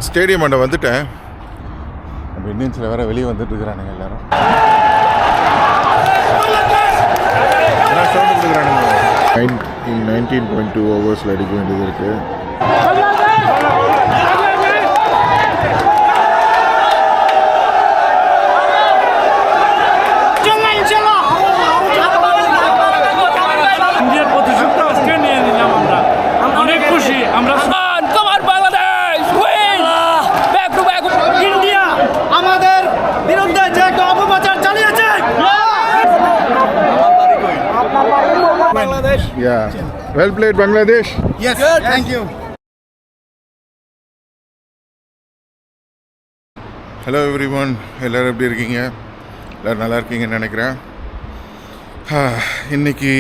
Stadium அண்டை வந்துட்டேன். நம்ம இந்தியன்ஸில் வேறு வெளியே வந்துட்டு இருக்கிறானுங்க எல்லாரும். சவுண்ட் கொடுக்குறானுங்க. 19.2 ஓவர்ஸில் அடிக்க வேண்டியது இருக்குது. Yeah. Well played, Bangladesh. Yes, good. Thank you. Hello everyone. எல்லாரும் எப்படி இருக்கீங்க? எல்லாரும் நல்லா இருக்கீங்கன்னு நினைக்கிறேன். இன்றைக்கி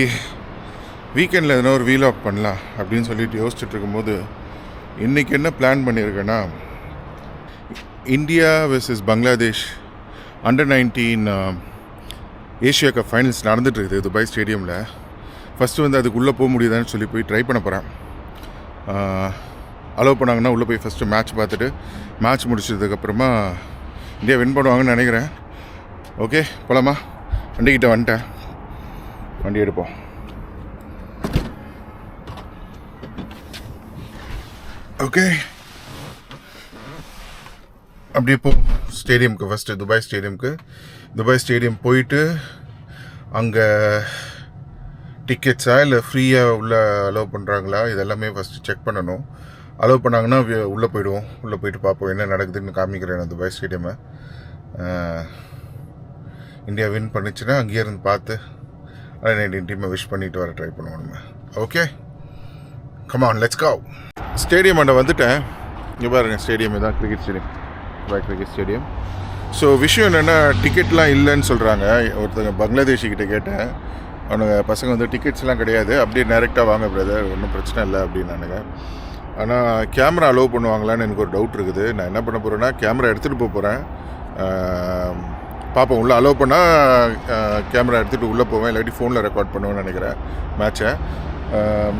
வீக்கெண்டில் எதனா ஒரு வீலாக் பண்ணலாம் அப்படின்னு சொல்லிட்டு யோசிச்சுட்டு இருக்கும்போது இன்றைக்கி என்ன பிளான் பண்ணியிருக்கேன்னா, India versus Bangladesh under nineteen Asia cup finals நடந்துகிட்ருக்குது துபாய் ஸ்டேடியமில். ஃபஸ்ட்டு வந்து அதுக்குள்ளே போக முடியுதான்னு சொல்லி போய் ட்ரை பண்ண போகிறேன். அலோவ் பண்ணாங்கன்னா உள்ளே போய் ஃபஸ்ட்டு மேட்ச் பார்த்துட்டு மேட்ச் முடிச்சதுக்கப்புறமா இந்தியா வின் பண்ணுவாங்கன்னு நினைக்கிறேன். ஓகே, போகலாமா? வண்டிக்கிட்ட வந்துட்டேன், வண்டி எடுப்போம். ஓகே, அப்படியே போ ஸ்டேடியமுக்கு. ஃபஸ்ட்டு துபாய் ஸ்டேடியம் போயிட்டு அங்கே டிக்கெட்ஸா இல்லை ஃப்ரீயாக உள்ளே அலோவ் பண்ணுறாங்களா இதெல்லாமே ஃபஸ்ட்டு செக் பண்ணணும். அலோவ் பண்ணாங்கன்னா உள்ளே போயிடுவோம். உள்ளே போயிட்டு பார்ப்போம் என்ன நடக்குதுன்னு காமிக்கிறேன். நான் துபாய் ஸ்டேடியமை இந்தியா வின் பண்ணிச்சுன்னா அங்கேயே இருந்து பார்த்து அண்டர்-19 டீமை விஷ் பண்ணிட்டு வர ட்ரை பண்ணுவோம் நம்ம. Okay, come on, let's go. Stadium அண்டை வந்துட்டேன். இங்கே பாருங்கள், ஸ்டேடியம் இதான், cricket stadium, Dubai cricket stadium. So விஷயம் என்னென்னா, டிக்கெட்லாம் இல்லைன்னு சொல்கிறாங்க. ஒருத்தங்க பங்களாதேஷிக்கிட்ட கேட்டேன். அவனுங்க பசங்க வந்து டிக்கெட்ஸ்லாம் கிடையாது, அப்படியே டைரெக்டாக வாங்க பிரதர், ஒன்றும் பிரச்சனை இல்லை அப்படின்னானுங்க. ஆனால் கேமரா அலோவ் பண்ணுவாங்களான்னு எனக்கு ஒரு டவுட் இருக்குது. நான் என்ன பண்ண போகிறேன்னா, கேமரா எடுத்துகிட்டு போகிறேன். பார்ப்போம், உள்ளே அலோவ் பண்ணால் கேமரா எடுத்துகிட்டு உள்ளே போவேன், இல்லாட்டி ஃபோனில் ரெக்கார்ட் பண்ணுவேன்னு நினைக்கிறேன் மேட்சை.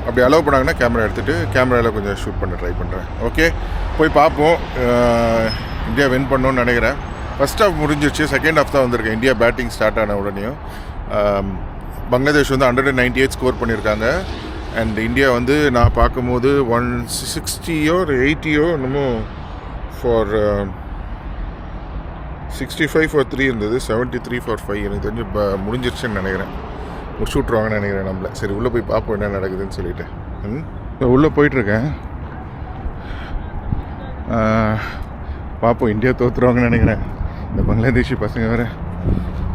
அப்படி அலோவ் பண்ணாங்கன்னா கேமரா எடுத்துகிட்டு கேமராவில் கொஞ்சம் ஷூட் பண்ண ட்ரை பண்ணுறேன். ஓகே, போய் பார்ப்போம். இந்தியா வின் பண்ணணுன்னு நினைக்கிறேன். ஃபஸ்ட் ஹாஃப் முடிஞ்சிருச்சு, செகண்ட் ஹாஃப் தான் வந்திருக்கேன். இந்தியா பேட்டிங் ஸ்டார்ட் ஆன உடனேயும் பங்களாதேஷ் வந்து 198 ஸ்கோர் பண்ணியிருக்காங்க. அண்ட் இந்தியா வந்து நான் பார்க்கும்போது 160 or 80 என்னமோ ஃபார் 65 for 3 இருந்தது, 73 for 5. எனக்கு தெரிஞ்சு முடிஞ்சிருச்சுன்னு நினைக்கிறேன், முடிச்சு விட்ருவாங்கன்னு நினைக்கிறேன் நம்மளை. சரி, உள்ளே போய் பார்ப்போம் என்ன நடக்குதுன்னு சொல்லிட்டு. உள்ளே போயிட்டுருக்கேன், பார்ப்போம். இந்தியா தோற்றுருவாங்கன்னு நினைக்கிறேன். இந்த பங்களாதேஷி பசங்க வேறு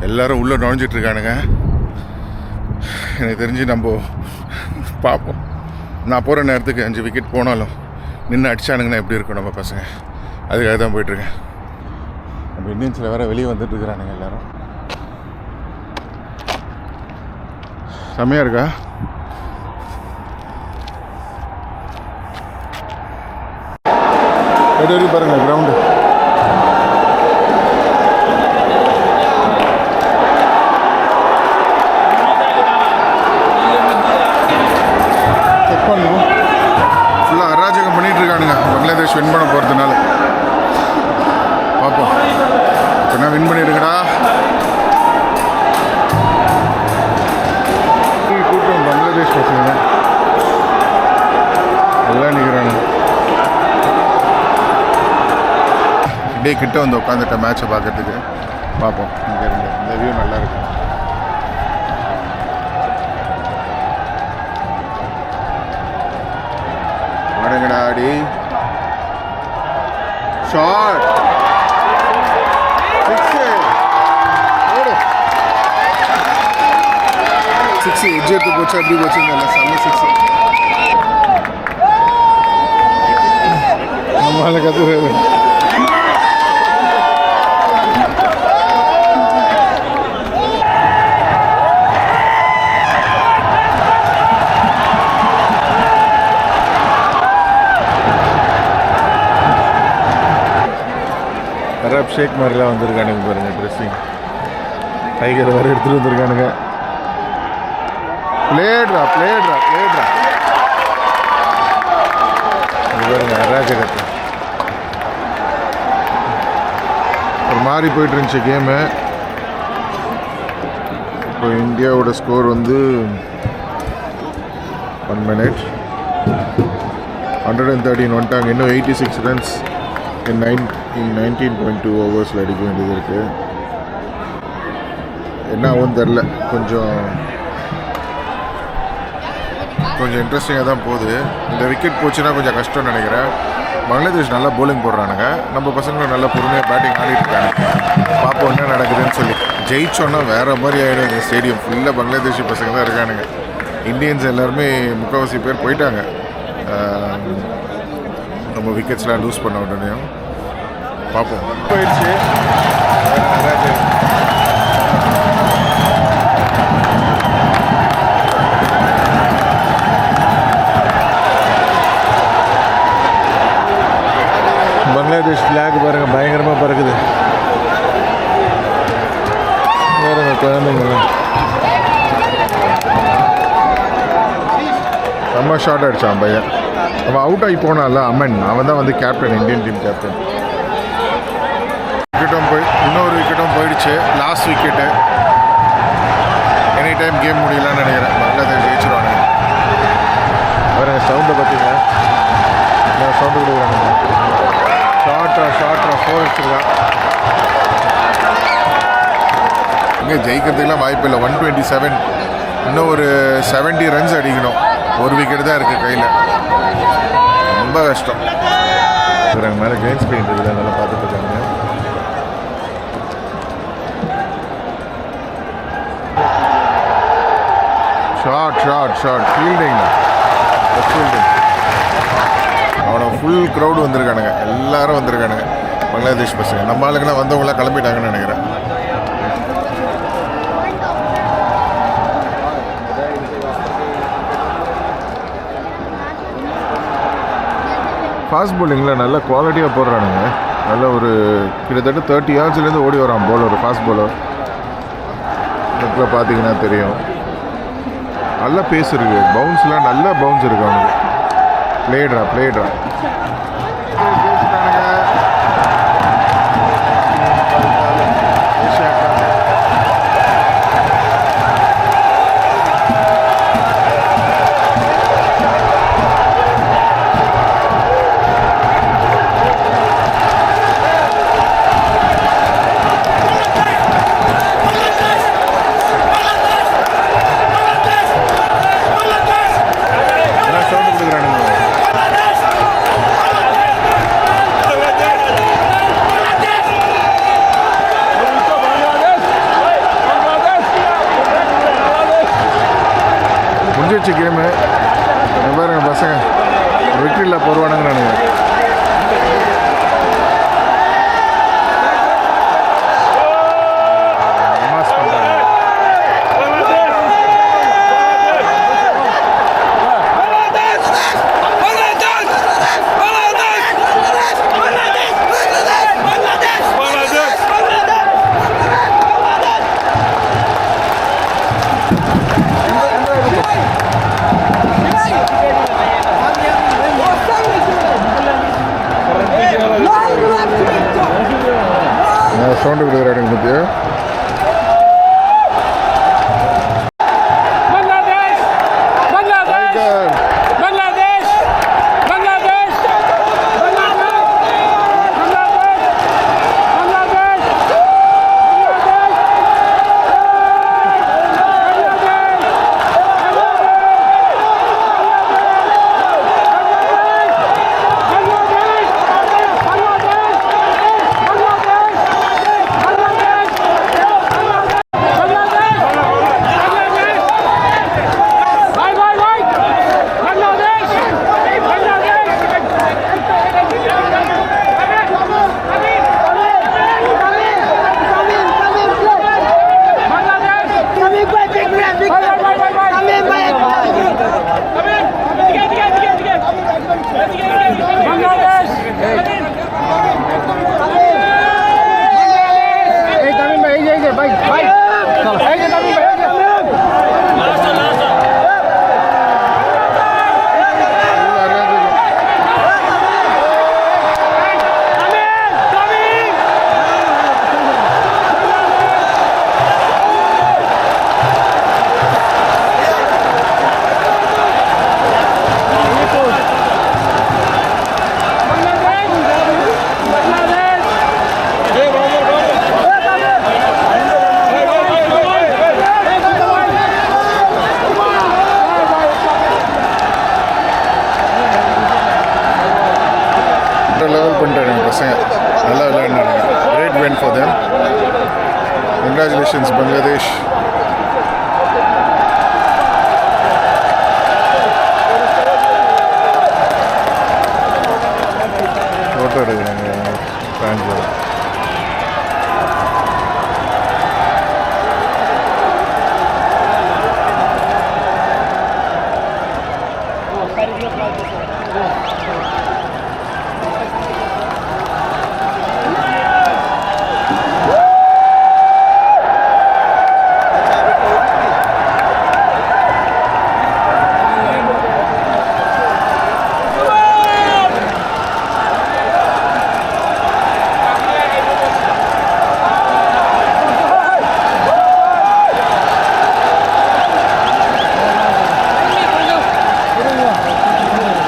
எல்லோரும் உள்ளே நுழைஞ்சிட்ருக்கானுங்க. எனக்கு தெரிஞ்சு நம்ம பார்ப்போம். நான் போகிற நேரத்துக்கு 5 விக்கெட் போனாலும் நின்று அடித்தானுங்கன்னா எப்படி இருக்கும் நம்ம பசங்க, அதுக்காக தான் போயிட்டுருக்கேன். நம்ம இந்தியன்ஸில் வேறு வெளியே வந்துட்டுருக்குறானுங்க எல்லோரும். செம்மையாக இருக்கா? எப்படி பாருங்கள் கிரவுண்டு. ஃபுல்லாக அராஜகம் பண்ணிகிட்டு இருக்கானுங்க பங்களாதேஷ் வின் பண்ண போகிறதுனால. பார்ப்போம், இப்போனா வின் பண்ணிடுங்கடா. கூட்டம் பங்களாதேஷ் பசங்க எல்லாம் நிற்கிறானுங்க. அப்படியே கிட்ட வந்து உட்காந்துட்டேன் மேட்சை பார்க்கறதுக்கு. பார்ப்போம், இங்கே இருங்க, இந்த வியூ நல்லா இருக்கு. ஆடுங்கடா ஆடி. ஷாட், சிக்ஸ் எட்ஜ் எடுத்து போச்சு, அப்படி போச்சுங்க. செம்ம சிக்ஸ். நம்மளால கற்றுறது அரப் ஷேக் மாதிரிலாம் வந்திருக்கானுங்க பாருங்க. ட்ரெஸ்ஸிங் டைகர் வேறு எடுத்துகிட்டு வந்திருக்கானுங்க. பிளேட்ரா பாருங்க, அராஜகத்தை ஒரு மாதிரி போயிட்டு இருந்துச்சு கேமு. இப்போ இந்தியாவோட ஸ்கோர் வந்து 1 minute 113 வந்துட்டாங்க. இன்னும் 86 runs in 19.2 ஓவர்ஸில் அடிக்க வேண்டியது இருக்குது. என்ன ஆகும் தெரில. கொஞ்சம் இன்ட்ரெஸ்டிங்காக தான் போகுது. இந்த விக்கெட் போச்சுன்னா கொஞ்சம் கஷ்டம்னு நினைக்கிறேன். பங்களாதேஷ் நல்லா போலிங் போடுறானுங்க, நம்ம பசங்களும் நல்லா பொறுமையாக பேட்டிங் ஆடிட்டு இருக்காங்க. பார்ப்போம் என்ன நடக்குதுன்னு சொல்லி. ஜெயிச்சோன்னா வேறு மாதிரி ஆகிடும். இந்த ஸ்டேடியம் ஃபுல்லாக பங்களாதேஷி பசங்க தான் இருக்கானுங்க. இந்தியன்ஸ் எல்லாருமே முக்கால்வாசி பேர் போயிட்டாங்க. நம்ம விக்கெட்ஸ்லாம் லூஸ் பண்ண உடனே பார்ப்போம். போயிடுச்சு. பங்களாதேஷ் ஃப்ளாக் பாருங்கள், பயங்கரமாக பறக்குது. பாருங்க குழந்தைங்களாம் செம்ம ஷாட் அடித்தான் பையன். அவன் அவுட் ஆகி போனான்ல அமன், அவன் தான் வந்து கேப்டன், இந்தியன் டீம் கேப்டன். இன்னொரு விக்கெட்டும் போயிடுச்சு. Last wicket. Any time game முடியலான்னு நினைக்கிறேன். பங்களாதேஷ் ஜெயிச்சிருவாங்க. பாருங்க சவுண்டை பார்த்தீங்களா? சவுண்டு கொடுக்குறாங்க. ஷார்ட்ரா 4 அடிச்சிருக்கான். இங்கே ஜெயிக்கிறதுக்கெலாம் வாய்ப்பு இல்லை. 127. இன்னும் ஒரு 70 runs அடிக்கணும். ஒரு விக்கெட் தான் இருக்குது கையில். ரொம்ப கஷ்டம். மேலே கிரீன் ஸ்க்ரீன் இருக்குது, நல்லா பார்த்துட்டு இருக்காங்க. Short fielding. அவனை ஃபுல் க்ரௌடு வந்திருக்கானுங்க, எல்லாரும் வந்திருக்கானுங்க பங்களாதேஷ் பசங்க. நம்ம ஆளுங்கெல்லாம் வந்தவங்களாம் கிளம்பிட்டாங்கன்னு நினைக்கிறேன். ஃபாஸ்ட் பவுலிங்கில் நல்ல குவாலிட்டியாக போடுறானுங்க. நல்ல ஒரு கிட்டத்தட்ட 30 yardsலேருந்து ஓடி வரான் பவுலர், ஃபாஸ்ட் பவுலர். இதில் பார்த்தீங்கன்னா தெரியும். நல்ல பேஸ் இருக்குது, பவுன்ஸ்லாம் நல்ல பவுன்ஸ் இருக்குது அவனுக்கு. பிளேட்ரா கேமு. பாருங்க பசங்க விக்கெட்டில் போடுவானுங்கன்னு நினைக்கிறேன். சவுண்டு கொடுக்குறாங்க பற்றியா? பண்ணுறாங்க பசங்க, நல்லா விளையாடுனாங்க. Great win for them. Congratulations Bangladesh. Photo எடுக்கிறாங்க ஃபேன்ஸில்.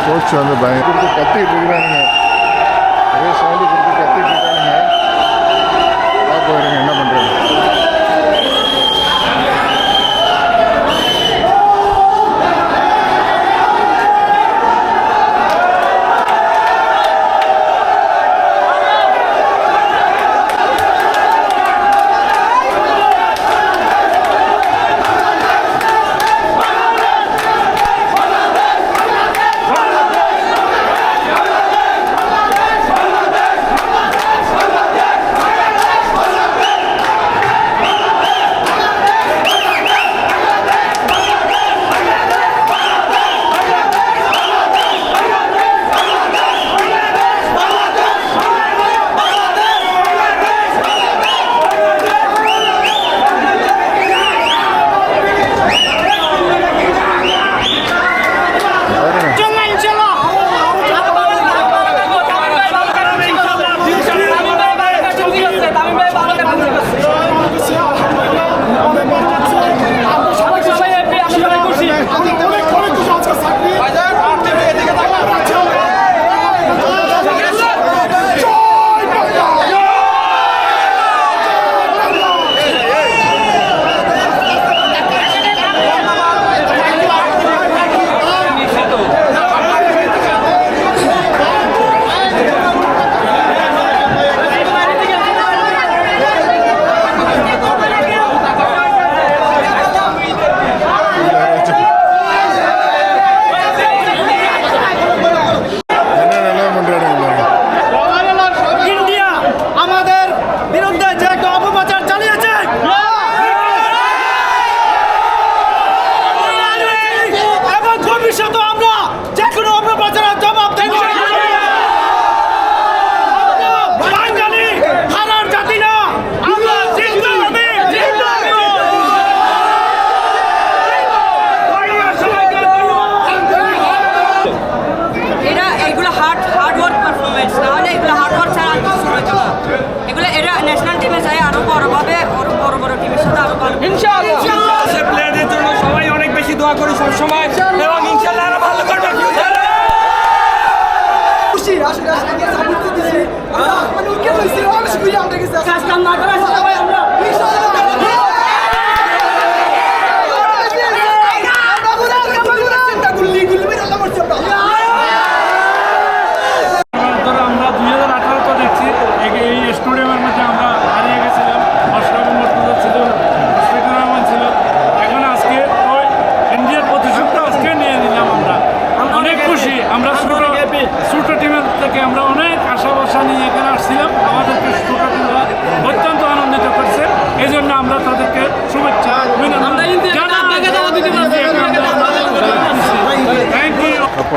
கோச் வந்து கொடுத்து கத்திட்டு இருக்கிறானுங்க, நிறைய சவுண்டு கொடுத்து கத்திட்டு இருக்கானுங்க. பார்ப்போம் இருங்க என்ன பண்ணுறது.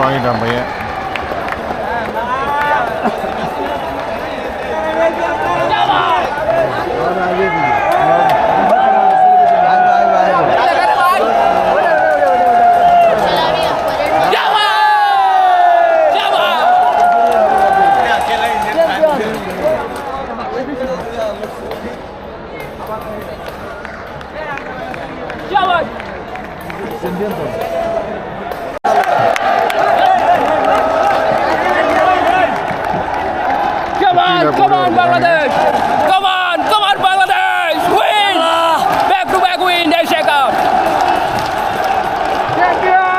வாங்கிட்டான் பையன். Come on, Bangladesh! Come on, Bangladesh! Win! Back-to-back win, they check out. Champion!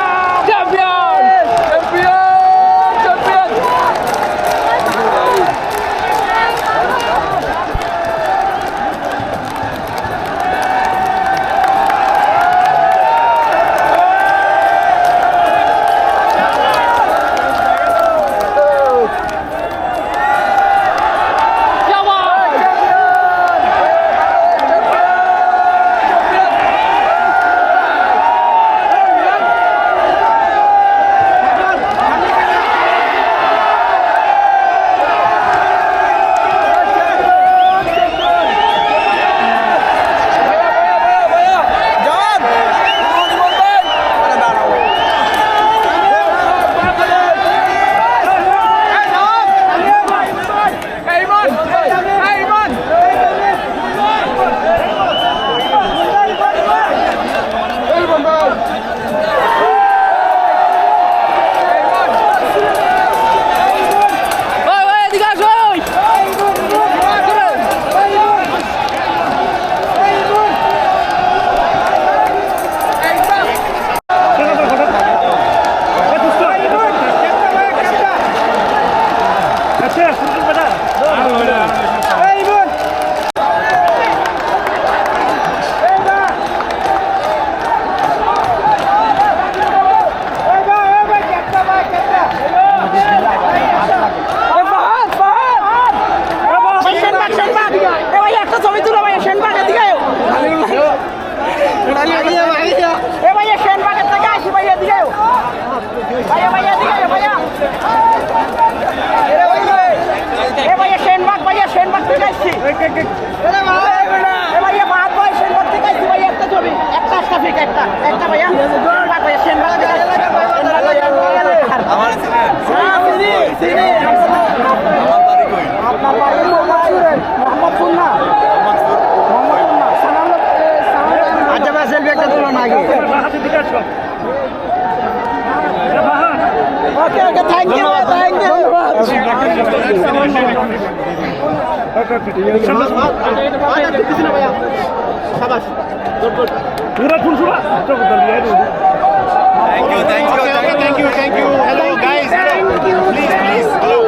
पूरा फुल सुना तो बदल दिया है Thank you. Hello, guys. Please. Hello.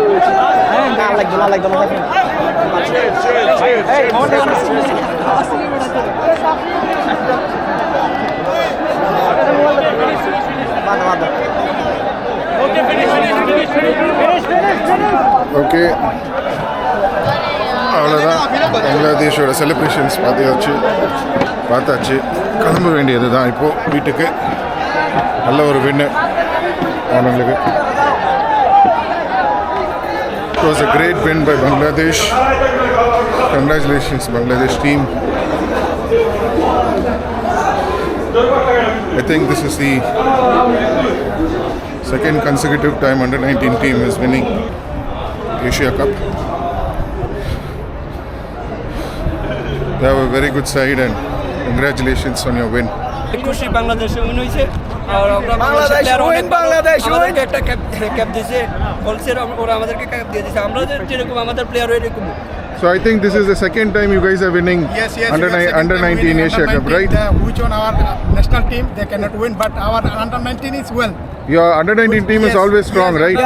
Okay அவ்வளோதான் பங்களாதேஷோட செலிப்ரேஷன்ஸ் பார்த்தாச்சு கிளம்ப வேண்டியது தான் இப்போது வீட்டுக்கு. நல்ல ஒரு வின்னு அவங்களுக்கு. It was a great win by Bangladesh. Congratulations Bangladesh team. I think this is the second consecutive time under 19 team is winning Asia Cup. They have a very good side and congratulations on your win. খুশি বাংলাদেশে win হয়েছে আর আমরা Bangladesh win, Bangladesh win। আমাদেরকে একটা cap দিয়েছে বলছে ওরা আমাদেরকে ক্যাপ দিয়ে দিয়েছে আমরা যেরকম আমাদের প্লেয়ার এরকম So I think this is the second time you guys are winning under 19 Asia Cup, right? Which on our national team they cannot win, but our under 19 is well. Your under 19 team is always strong, right?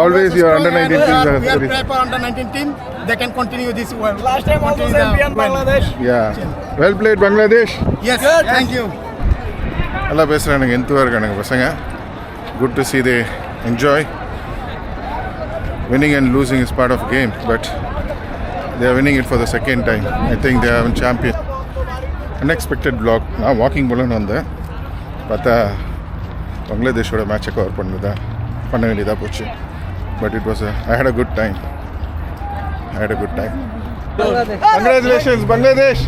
Always your under 19 teams are We are very prepared for under 19 team. They can continue this well. Last time also champion Bangladesh. Yeah. Well played Bangladesh. Yes, thank you. நல்லா பேசுகிறானுங்க எந்துவாக இருக்கானுங்க பசங்க. Good to see they enjoy. Winning and losing is part of the game, but they are winning it for the second time. I think they are champion. Unexpected vlog. நான் walking போலன்னு வந்தேன், பார்த்தா பங்களாதேஷோட மேட்சை cover பண்ண வேண்டியதாக போச்சு. But it was I had a good time. Congratulations Bangladesh.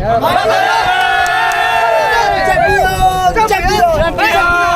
Champion!